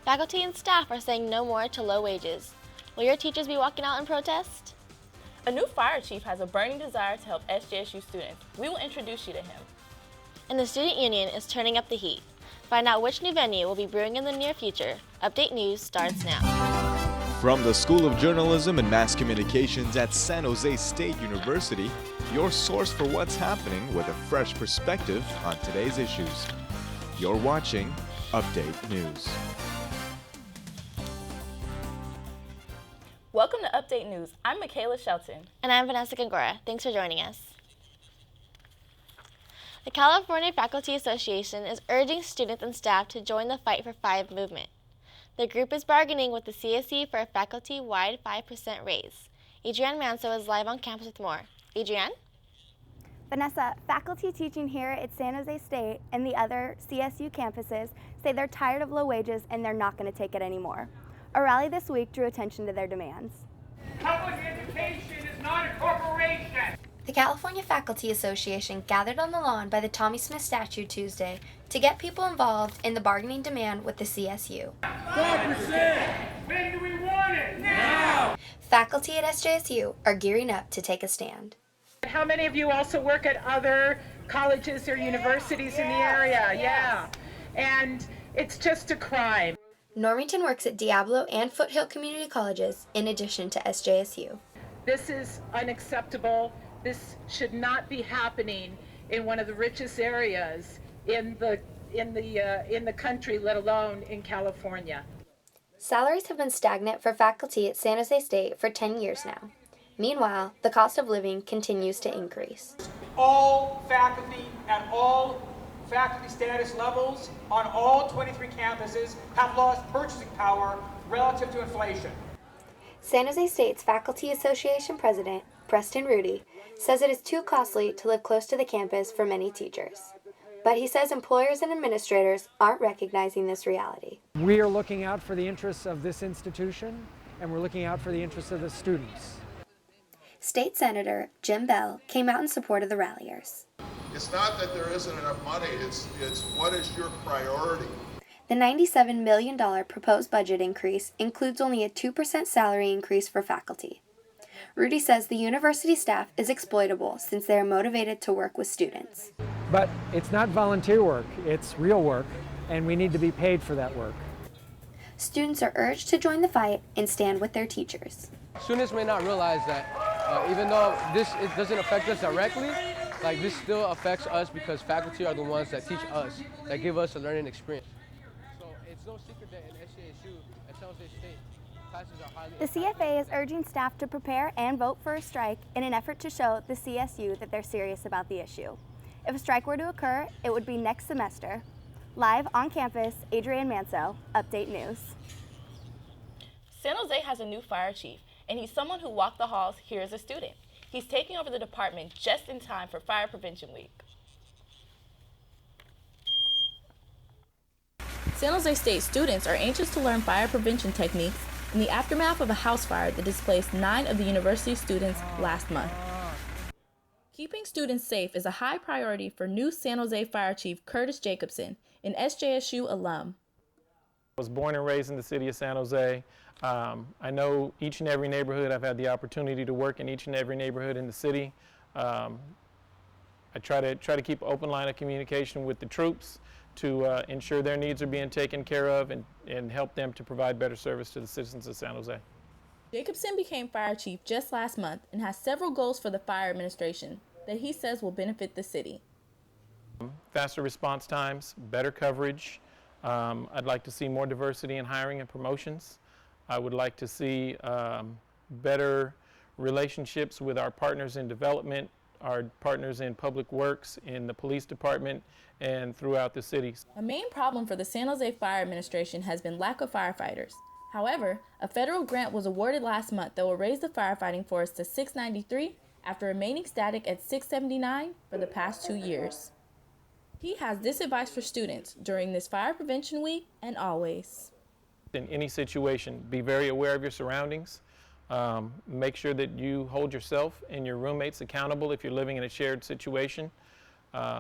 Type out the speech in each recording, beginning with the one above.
Faculty and staff are saying no more to low wages. Will your teachers be walking out in protest? A new fire chief has a burning desire to help SJSU students. We will introduce you to him. And the student union is turning up the heat. Find out which new venue will be brewing in the near future. Update News starts now. From the School of Journalism and Mass Communications at San Jose State University, your source for what's happening with a fresh perspective on today's issues. You're watching Update News. Welcome to Update News. I'm Michaela Shelton. And I'm Vanessa Gongora. Thanks for joining us. The California Faculty Association is urging students and staff to join the Fight for 5 movement. The group is bargaining with the CSU for a faculty-wide 5% raise. Adrienne Manso is live on campus with more. Adrienne? Vanessa, faculty teaching here at San Jose State and the other CSU campuses say they're tired of low wages and they're not going to take it anymore. A rally this week drew attention to their demands. Public education is not a corporation. The California Faculty Association gathered on the lawn by the Tommy Smith statue Tuesday to get people involved in the bargaining demand with the CSU. 5%! When do we want it? Now! Faculty at SJSU are gearing up to take a stand. How many of you also work at other colleges or universities in the area? Yeah. And it's just a crime. Normington works at Diablo and Foothill Community Colleges in addition to SJSU. This is unacceptable. This should not be happening in one of the richest areas in the country, let alone in California. Salaries have been stagnant for faculty at San Jose State for 10 years now. Meanwhile, the cost of living continues to increase. All faculty at all faculty status levels on all 23 campuses have lost purchasing power relative to inflation. San Jose State's Faculty Association President, Preston Rudy, says it is too costly to live close to the campus for many teachers. But he says employers and administrators aren't recognizing this reality. We are looking out for the interests of this institution, and we're looking out for the interests of the students. State Senator Jim Bell came out in support of the ralliers. It's not that there isn't enough money, it's what is your priority? The $97 million proposed budget increase includes only a 2% salary increase for faculty. Rudy says the university staff is exploitable since they are motivated to work with students. But it's not volunteer work, it's real work, and we need to be paid for that work. Students are urged to join the fight and stand with their teachers. Students may not realize that even though it doesn't affect us directly, this still affects us because faculty are the ones that teach us, that give us a learning experience. So it's no secret that in SJSU, at San Jose State, classes are highly... The CFA is urging staff to prepare and vote for a strike in an effort to show the CSU that they're serious about the issue. If a strike were to occur, it would be next semester. Live on campus, Adrienne Manso, Update News. San Jose has a new fire chief, and he's someone who walked the halls here as a student. He's taking over the department just in time for Fire Prevention Week. San Jose State students are anxious to learn fire prevention techniques in the aftermath of a house fire that displaced 9 of the university's students last month. Keeping students safe is a high priority for new San Jose Fire Chief Curtis Jacobson, an SJSU alum. I was born and raised in the city of San Jose. I know each and every neighborhood. I've had the opportunity to work in each and every neighborhood in the city. I try to keep an open line of communication with the troops to ensure their needs are being taken care of and help them to provide better service to the citizens of San Jose. Jacobson became fire chief just last month and has several goals for the fire administration that he says will benefit the city. Faster response times, better coverage. I'd like to see more diversity in hiring and promotions. I would like to see better relationships with our partners in development, our partners in public works, in the police department, and throughout the city. A main problem for the San Jose Fire Administration has been lack of firefighters. However, a federal grant was awarded last month that will raise the firefighting force to 693 after remaining static at 679 for the past 2 years. He has this advice for students during this Fire Prevention Week and always. In any situation, be very aware of your surroundings. Make sure that you hold yourself and your roommates accountable if you're living in a shared situation.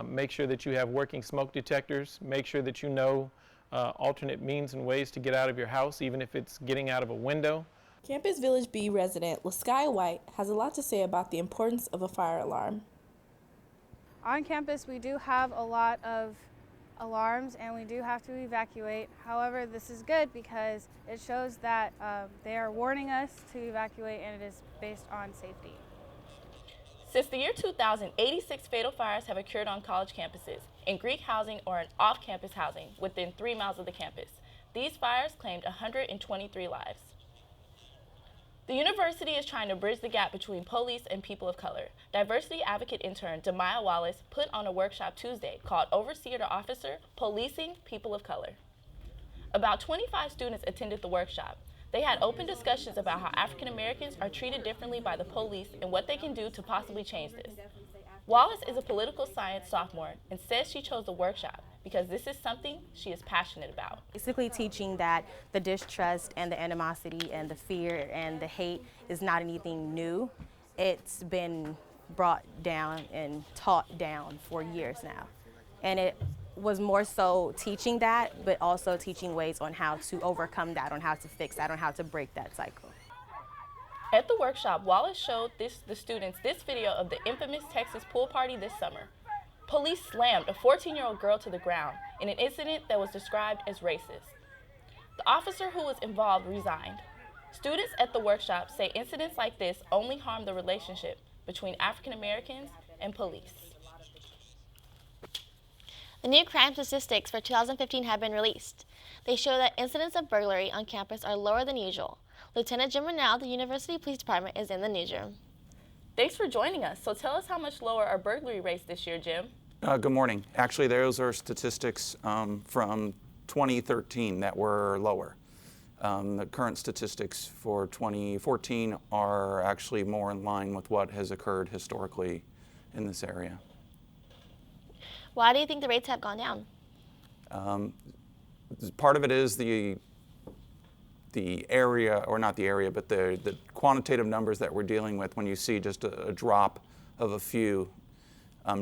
Make sure that you have working smoke detectors. Make sure that you know alternate means and ways to get out of your house, even if it's getting out of a window. Campus Village B resident LaSky White has a lot to say about the importance of a fire alarm. On campus, we do have a lot of alarms and we do have to evacuate. However, this is good because it shows that they are warning us to evacuate and it is based on safety. Since the year 2000, 86 fatal fires have occurred on college campuses, in Greek housing or in off-campus housing within 3 miles of the campus. These fires claimed 123 lives. The university is trying to bridge the gap between police and people of color. Diversity advocate intern Demaya Wallace put on a workshop Tuesday called Overseer to Officer, Policing People of Color. About 25 students attended the workshop. They had open discussions about how African Americans are treated differently by the police and what they can do to possibly change this. Wallace is a political science sophomore and says she chose the workshop because this is something she is passionate about. Basically teaching that the distrust and the animosity and the fear and the hate is not anything new. It's been brought down and taught down for years now. And it was more so teaching that, but also teaching ways on how to overcome that, on how to fix that, on how to break that cycle. At the workshop, Wallace showed the students this video of the infamous Texas pool party this summer. Police slammed a 14-year-old girl to the ground in an incident that was described as racist. The officer who was involved resigned. Students at the workshop say incidents like this only harm the relationship between African Americans and police. The new crime statistics for 2015 have been released. They show that incidents of burglary on campus are lower than usual. Lieutenant Jim Renelle of the University Police Department is in the newsroom. Thanks for joining us. So tell us how much lower are burglary rates this year, Jim? Good morning. Actually, those are statistics from 2013 that were lower. The current statistics for 2014 are actually more in line with what has occurred historically in this area. Why do you think the rates have gone down? Part of it is the area, or not the area, but the quantitative numbers that we're dealing with. When you see just a drop of a few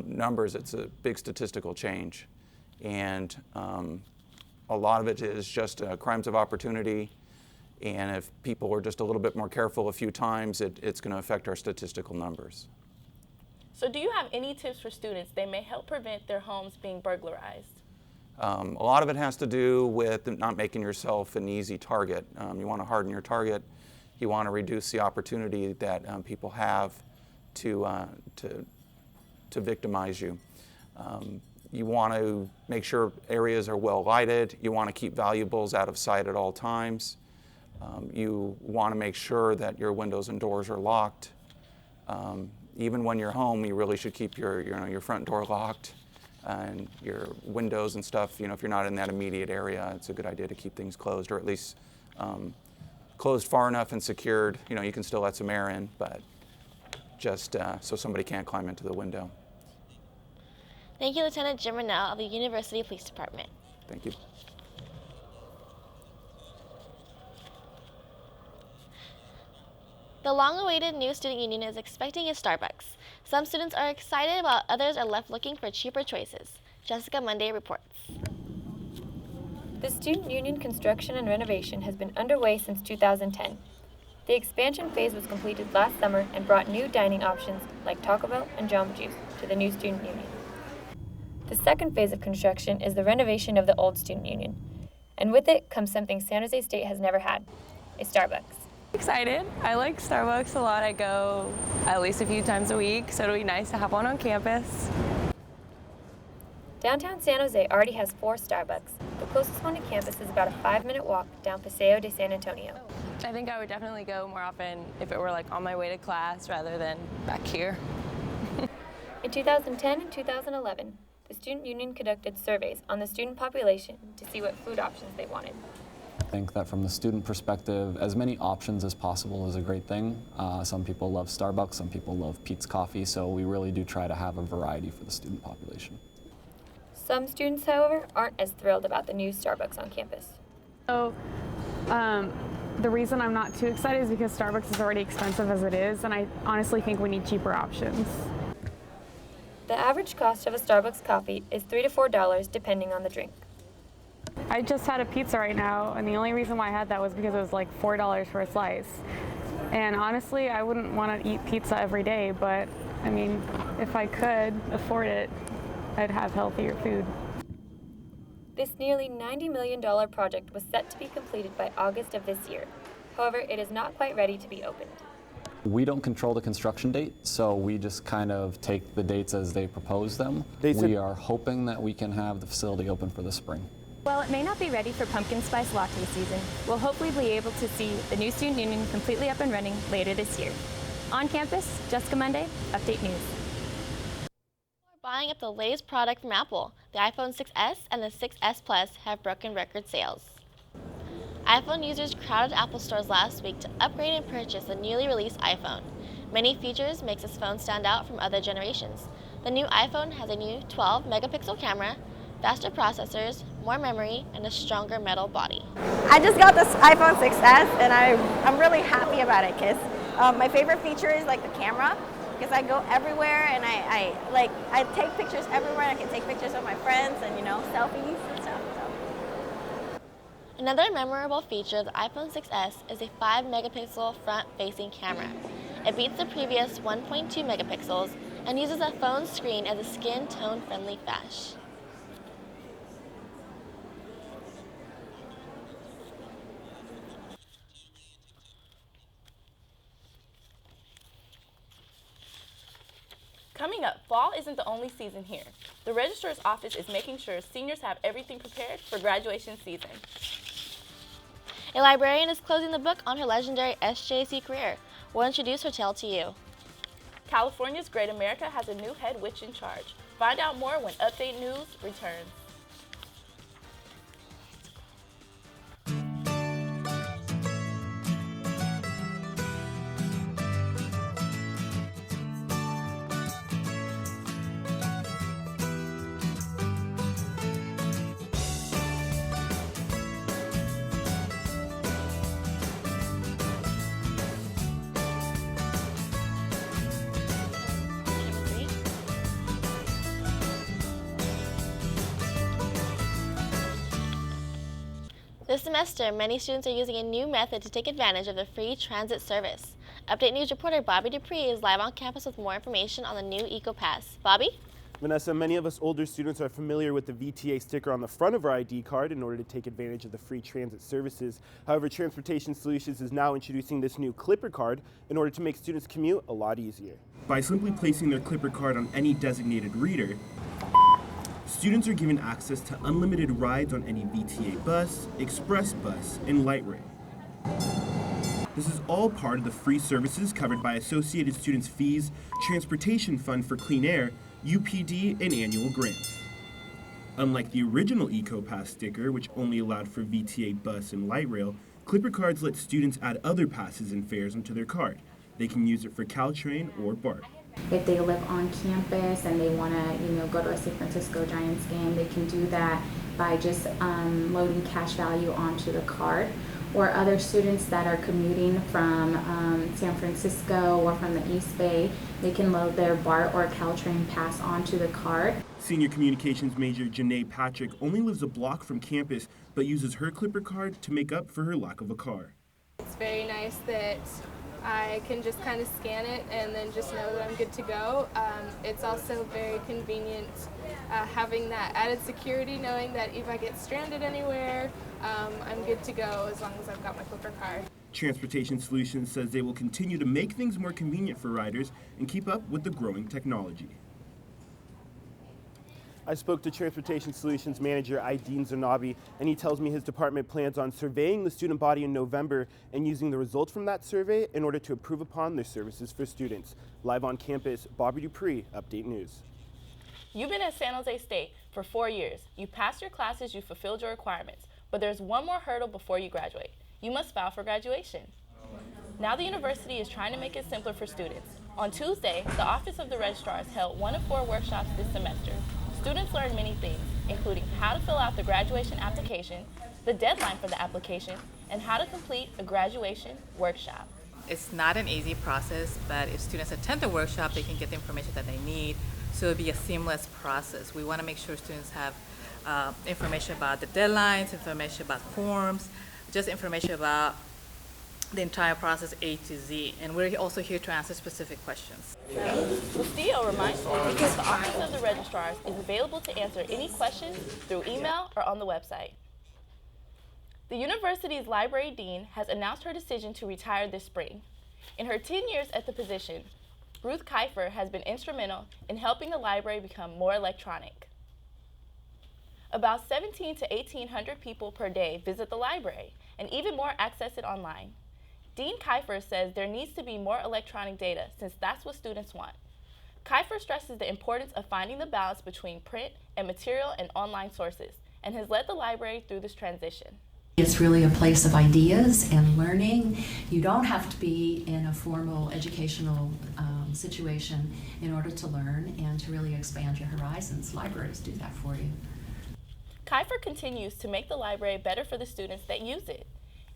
numbers, it's a big statistical change. And a lot of it is just crimes of opportunity. And if people are just a little bit more careful a few times, it's going to affect our statistical numbers. So do you have any tips for students that may help prevent their homes being burglarized? A lot of it has to do with not making yourself an easy target. You want to harden your target. You want to reduce the opportunity that people have to victimize you. You want to make sure areas are well lighted. You want to keep valuables out of sight at all times. You want to make sure that your windows and doors are locked. Even when you're home, you really should keep your front door locked and your windows and stuff. If you're not in that immediate area, it's a good idea to keep things closed, or at least closed far enough and secured. You can still let some air in, but just so somebody can't climb into the window. Thank you, Lieutenant Jim Renelle of the University Police Department. Thank you. The long-awaited new student union is expecting a Starbucks. Some students are excited while others are left looking for cheaper choices. Jessica Monday reports. The student union construction and renovation has been underway since 2010. The expansion phase was completed last summer and brought new dining options like Taco Bell and Jamba Juice to the new student union. The second phase of construction is the renovation of the old student union. And with it comes something San Jose State has never had, a Starbucks. Excited. I like Starbucks a lot. I go at least a few times a week, so it'll be nice to have one on campus. Downtown San Jose already has 4 Starbucks. The closest one to campus is about a 5-minute walk down Paseo de San Antonio. I think I would definitely go more often if it were like on my way to class rather than back here. In 2010 and 2011, the student union conducted surveys on the student population to see what food options they wanted. I think that from the student perspective, as many options as possible is a great thing. Some people love Starbucks, some people love Pete's Coffee, so we really do try to have a variety for the student population. Some students, however, aren't as thrilled about the new Starbucks on campus. So, the reason I'm not too excited is because Starbucks is already expensive as it is, and I honestly think we need cheaper options. The average cost of a Starbucks coffee is $3 to $4 depending on the drink. I just had a pizza right now, and the only reason why I had that was because it was like $4 for a slice. And honestly, I wouldn't want to eat pizza every day, but I mean, if I could afford it, I'd have healthier food. This nearly $90 million project was set to be completed by August of this year. However, it is not quite ready to be opened. We don't control the construction date, so we just kind of take the dates as they propose them. We are hoping that we can have the facility open for the spring. While it may not be ready for pumpkin spice latte season, we'll hopefully be able to see the new student union completely up and running later this year. On campus, Jessica Monday, Update News. Buying up the latest product from Apple. The iPhone 6s and the 6s Plus have broken record sales. iPhone users crowded Apple stores last week to upgrade and purchase the newly released iPhone. Many features makes this phone stand out from other generations. The new iPhone has a new 12-megapixel camera, faster processors, more memory, and a stronger metal body. I just got this iPhone 6s and I'm really happy about it because my favorite feature is like the camera, because I go everywhere and I take pictures everywhere. I can take pictures of my friends and, you know, selfies and stuff. So. Another memorable feature of the iPhone 6s is a 5-megapixel front-facing camera. It beats the previous 1.2 megapixels and uses a phone screen as a skin tone-friendly flash. Coming up, fall isn't the only season here. The registrar's office is making sure seniors have everything prepared for graduation season. A librarian is closing the book on her legendary SJC career. We'll introduce her tale to you. California's Great America has a new head witch in charge. Find out more when Update News returns. This semester, many students are using a new method to take advantage of the free transit service. Update News reporter Bobby Dupree is live on campus with more information on the new EcoPass. Bobby? Vanessa, many of us older students are familiar with the VTA sticker on the front of our ID card in order to take advantage of the free transit services. However, Transportation Solutions is now introducing this new Clipper card in order to make students' commute a lot easier. By simply placing their Clipper card on any designated reader, students are given access to unlimited rides on any VTA bus, express bus, and light rail. This is all part of the free services covered by Associated Students' Fees, Transportation Fund for Clean Air, UPD, and annual grants. Unlike the original EcoPass sticker, which only allowed for VTA bus and light rail, Clipper cards let students add other passes and fares onto their card. They can use it for Caltrain or BART. If they live on campus and they want to, go to a San Francisco Giants game, they can do that by just loading cash value onto the card. Or other students that are commuting from San Francisco or from the East Bay, they can load their BART or Caltrain pass onto the card. Senior communications major Janae Patrick only lives a block from campus, but uses her Clipper card to make up for her lack of a car. It's very nice that I can just kind of scan it and then just know that I'm good to go. It's also very convenient having that added security, knowing that if I get stranded anywhere, I'm good to go as long as I've got my Clipper card. Transportation Solutions says they will continue to make things more convenient for riders and keep up with the growing technology. I spoke to Transportation Solutions manager Aideen Zanabi, and he tells me his department plans on surveying the student body in November and using the results from that survey in order to improve upon their services for students. Live on campus, Bobby Dupree, Update News. You've been at San Jose State for 4 years. You passed your classes, you fulfilled your requirements, but there's one more hurdle before you graduate. You must file for graduation. Now the university is trying to make it simpler for students. On Tuesday, the Office of the Registrars held 1 of 4 workshops this semester. Students learned many things, including how to fill out the graduation application, the deadline for the application, and how to complete a graduation workshop. It's not an easy process, but if students attend the workshop, they can get the information that they need, so it'll be a seamless process. We want to make sure students have information about the deadlines, information about forms, just information about the entire process A to Z. And we're also here to answer specific questions. The CEO reminds students that the Office of the Registrars is available to answer any questions through email or on the website. The university's library dean has announced her decision to retire this spring. In her 10 years at the position, Ruth Kiefer has been instrumental in helping the library become more electronic. About 1,700 to 1,800 people per day visit the library, and even more access it online. Dean Kiefer says there needs to be more electronic data since that's what students want. Kiefer stresses the importance of finding the balance between print and material and online sources, and has led the library through this transition. It's really a place of ideas and learning. You don't have to be in a formal educational situation in order to learn and to really expand your horizons. Libraries do that for you. Kiefer continues to make the library better for the students that use it.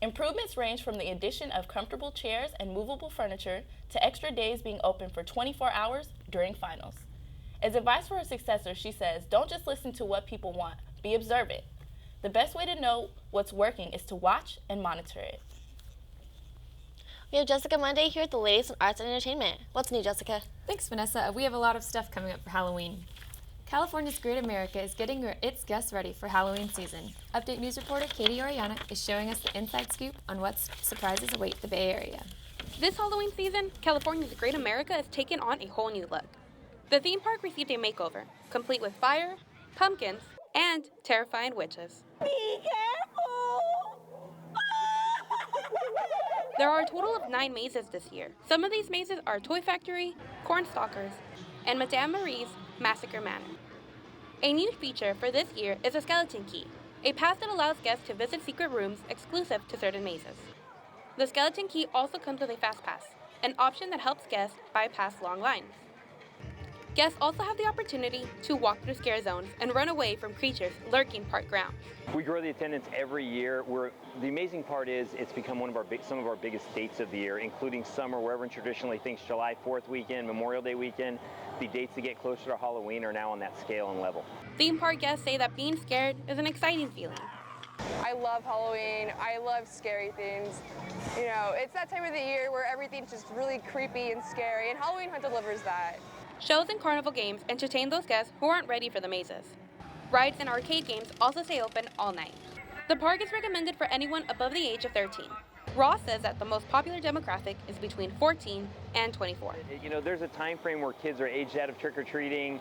Improvements range from the addition of comfortable chairs and movable furniture to extra days being open for 24 hours during finals. As advice for her successor, she says, don't just listen to what people want, be observant. The best way to know what's working is to watch and monitor it. We have Jessica Monday here with the latest on arts and entertainment. What's new, Jessica? Thanks, Vanessa. We have a lot of stuff coming up for Halloween. California's Great America is getting its guests ready for Halloween season. Update News reporter Katie Oriana is showing us the inside scoop on what surprises await the Bay Area. This Halloween season, California's Great America has taken on a whole new look. The theme park received a makeover, complete with fire, pumpkins, and terrifying witches. Be careful! There are a total of 9 mazes this year. Some of these mazes are Toy Factory, Cornstalkers, and Madame Marie's Massacre Manor. A new feature for this year is a skeleton key, a pass that allows guests to visit secret rooms exclusive to certain mazes. The skeleton key also comes with a fast pass, an option that helps guests bypass long lines. Guests also have the opportunity to walk through scare zones and run away from creatures lurking park grounds. We grow the attendance every year. The amazing part is it's become some of our biggest dates of the year, including summer, where everyone traditionally thinks July 4th weekend, Memorial Day weekend. The dates that get closer to Halloween are now on that scale and level. Theme park guests say that being scared is an exciting feeling. I love Halloween. I love scary things. You know, it's that time of the year where everything's just really creepy and scary, and Halloween Hunt delivers that. Shows and carnival games entertain those guests who aren't ready for the mazes. Rides and arcade games also stay open all night. The park is recommended for anyone above the age of 13. Ross says that the most popular demographic is between 14 and 24. You know, there's a time frame where kids are aged out of trick-or-treating.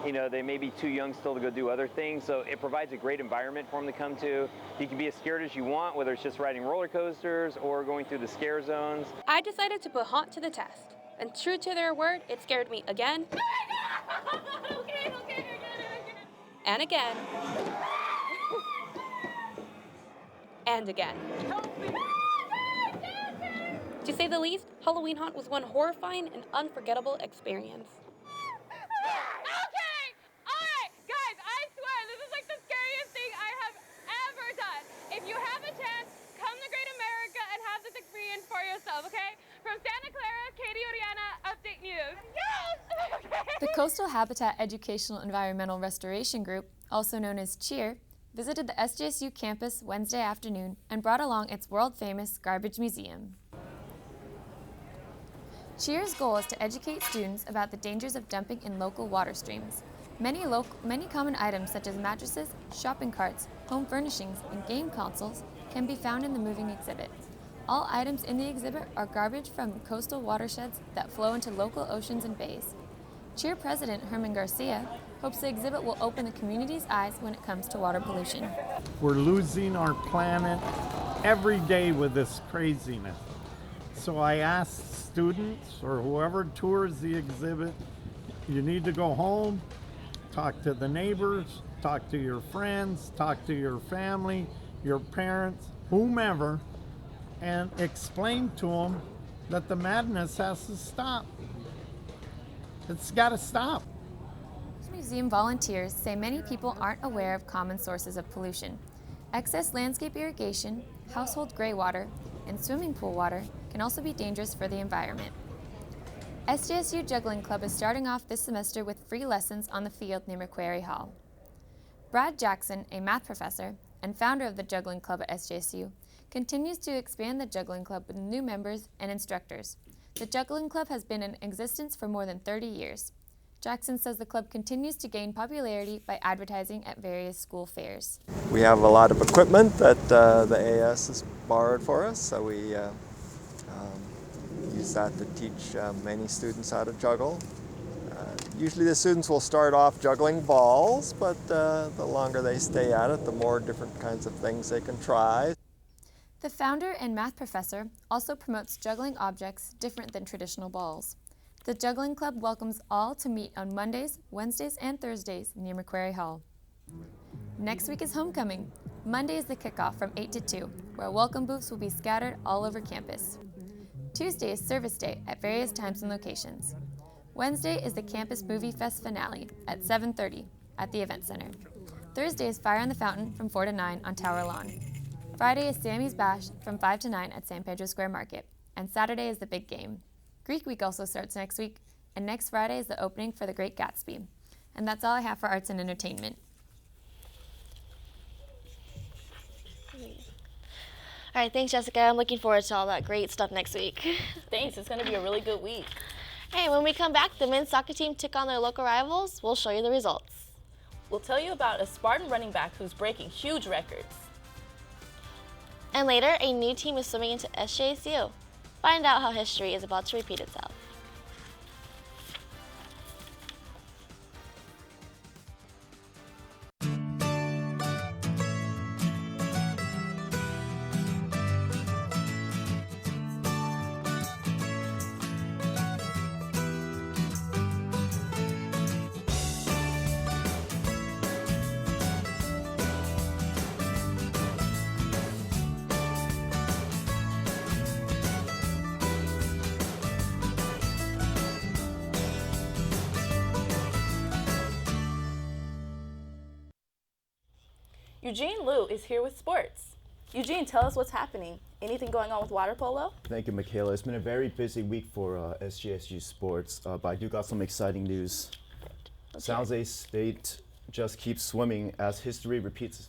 You know, they may be too young still to go do other things, so it provides a great environment for them to come to. You can be as scared as you want, whether it's just riding roller coasters or going through the scare zones. I decided to put Haunt to the test, and true to their word, it scared me again and again and again. To say the least, Halloween Haunt was one horrifying and unforgettable experience. Okay, all right, guys, I swear this is like the scariest thing I have ever done. If you have a chance, come to Great America and have this experience for yourself, okay? From Santa Clara, Katie Oriana, Update News. Yes! The Coastal Habitat Educational Environmental Restoration Group, also known as CHEER, visited the SJSU campus Wednesday afternoon and brought along its world-famous garbage museum. CHEER's goal is to educate students about the dangers of dumping in local water streams. Many common items such as mattresses, shopping carts, home furnishings, and game consoles can be found in the moving exhibit. All items in the exhibit are garbage from coastal watersheds that flow into local oceans and bays. CHEER President Herman Garcia hopes the exhibit will open the community's eyes when it comes to water pollution. We're losing our planet every day with this craziness. So I asked students or whoever tours the exhibit, you need to go home, talk to the neighbors, talk to your friends, talk to your family, your parents, whomever, and explain to them that the madness has to stop. It's got to stop. Museum volunteers say many people aren't aware of common sources of pollution. Excess landscape irrigation, household gray water, and swimming pool water can also be dangerous for the environment. SJSU Juggling Club is starting off this semester with free lessons on the field near Macquarie Hall. Brad Jackson, a math professor and founder of the Juggling Club at SJSU, continues to expand the Juggling Club with new members and instructors. The Juggling Club has been in existence for more than 30 years. Jackson says the club continues to gain popularity by advertising at various school fairs. We have a lot of equipment that the AS has borrowed for us, so we use that to teach many students how to juggle. Usually the students will start off juggling balls, but the longer they stay at it, the more different kinds of things they can try. The founder and math professor also promotes juggling objects different than traditional balls. The Juggling Club welcomes all to meet on Mondays, Wednesdays, and Thursdays near Macquarie Hall. Next week is homecoming. Monday is the kickoff from 8 to 2, where welcome booths will be scattered all over campus. Tuesday is service day at various times and locations. Wednesday is the Campus Movie Fest finale at 7:30 at the Event Center. Thursday is Fire on the Fountain from 4 to 9 on Tower Lawn. Friday is Sammy's Bash from 5 to 9 at San Pedro Square Market. And Saturday is the big game. Greek Week also starts next week, and next Friday is the opening for The Great Gatsby. And that's all I have for arts and entertainment. All right, thanks, Jessica. I'm looking forward to all that great stuff next week. Thanks, it's gonna be a really good week. Hey, when we come back, the men's soccer team took on their local rivals. We'll show you the results. We'll tell you about a Spartan running back who's breaking huge records. And later, a new team is swimming into SJSU. Find out how history is about to repeat itself. Eugene Liu is here with sports. Eugene, tell us what's happening. Anything going on with water polo? Thank you, Michaela. It's been a very busy week for SJSU sports, but I do got some exciting news. San Jose State just keeps swimming as history repeats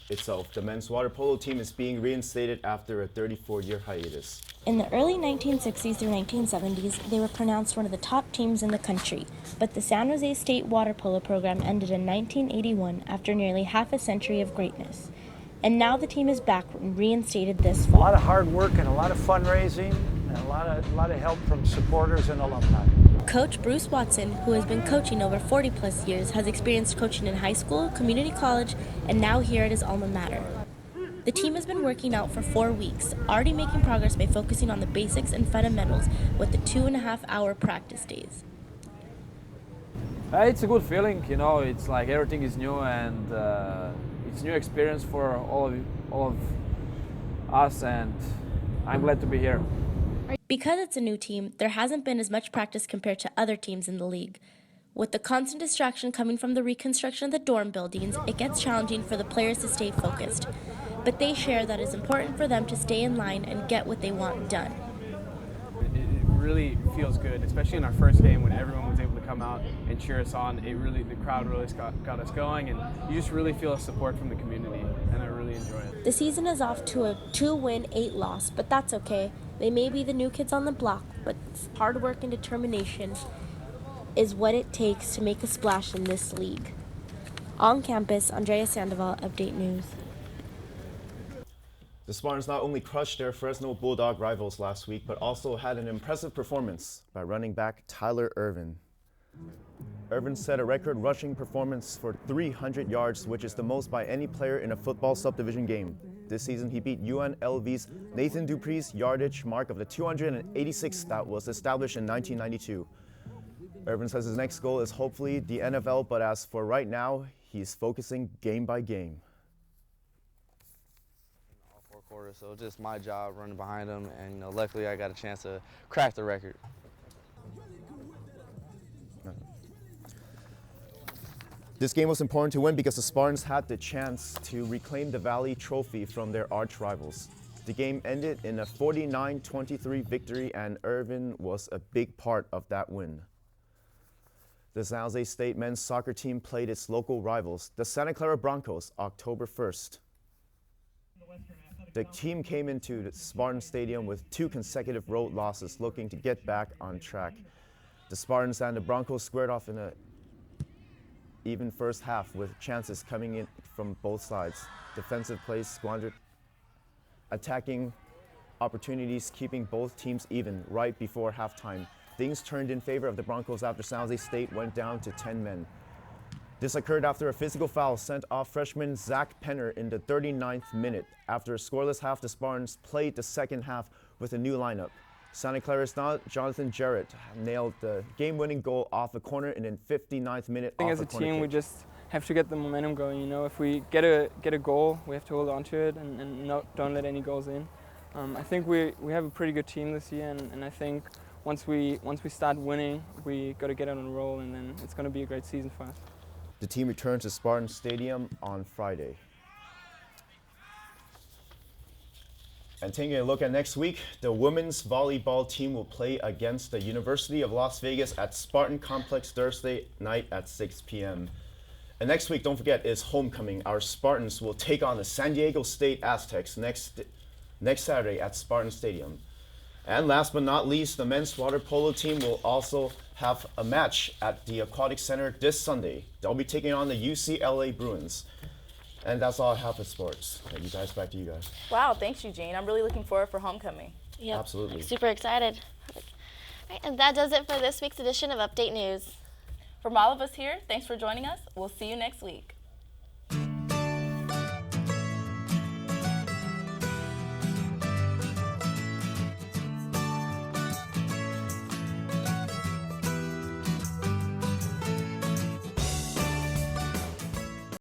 itself. The men's water polo team is being reinstated after a 34-year hiatus. In the early 1960s through 1970s, they were pronounced one of the top teams in the country, but the San Jose State water polo program ended in 1981 after nearly half a century of greatness. And now the team is back and reinstated this fall. A lot of hard work and a lot of fundraising and a lot of help from supporters and alumni. Coach Bruce Watson, who has been coaching over 40 plus years, has experienced coaching in high school, community college, and now here at his alma mater. The team has been working out for 4 weeks, already making progress by focusing on the basics and fundamentals with the 2.5-hour practice days. It's a good feeling, you know, it's like everything is new and it's a new experience for all of us, and I'm glad to be here. Because it's a new team, there hasn't been as much practice compared to other teams in the league. With the constant distraction coming from the reconstruction of the dorm buildings, it gets challenging for the players to stay focused. But they share that it's important for them to stay in line and get what they want done. It really feels good, especially in our first game when everyone was able to come out and cheer us on. The crowd really got us going, and you just really feel a support from the community, and I really enjoy it. The season is off to a 2-win, 8-loss, but that's okay. They may be the new kids on the block, but hard work and determination is what it takes to make a splash in this league. On campus, Andrea Sandoval, Update News. The Spartans not only crushed their Fresno Bulldog rivals last week, but also had an impressive performance by running back Tyler Irvin. Irvin set a record rushing performance for 300 yards, which is the most by any player in a football subdivision game. This season, he beat UNLV's Nathan Dupree's yardage mark of the 286 that was established in 1992. Irvin says his next goal is hopefully the NFL, but as for right now, he's focusing game by game. All 4 quarters, so just my job running behind him, and luckily I got a chance to crack the record. This game was important to win because the Spartans had the chance to reclaim the Valley Trophy from their arch rivals. The game ended in a 49-23 victory, and Irvin was a big part of that win. The San Jose State men's soccer team played its local rivals, the Santa Clara Broncos, October 1st. The team came into the Spartan Stadium with 2 consecutive road losses, looking to get back on track. The Spartans and the Broncos squared off in an even first half with chances coming in from both sides. Defensive plays squandered, attacking opportunities keeping both teams even right before halftime. Things turned in favor of the Broncos after San Jose State went down to 10 men. This occurred after a physical foul sent off freshman Zach Penner in the 39th minute. After a scoreless half, the Spartans played the second half with a new lineup. Santa Clara's Jonathan Jarrett nailed the game-winning goal off a corner in the 59th minute. I think as a team, we just have to get the momentum going. You know, if we get a goal, we have to hold on to it and don't let any goals in. I think we have a pretty good team this year, and I think once we start winning, we got to get on a roll, and then it's going to be a great season for us. The team returns to Spartan Stadium on Friday. And taking a look at next week, the women's volleyball team will play against the University of Las Vegas at Spartan Complex Thursday night at 6 p.m. And next week, don't forget, is homecoming. Our Spartans will take on the San Diego State Aztecs next Saturday at Spartan Stadium. And last but not least, the men's water polo team will also have a match at the Aquatic Center this Sunday. They'll be taking on the UCLA Bruins. And that's all I have for sports. Thank you guys. Back to you guys. Wow, thanks, Eugene. I'm really looking forward for homecoming. Yep. Absolutely. Super excited. Right, and that does it for this week's edition of Update News. From all of us here, thanks for joining us. We'll see you next week.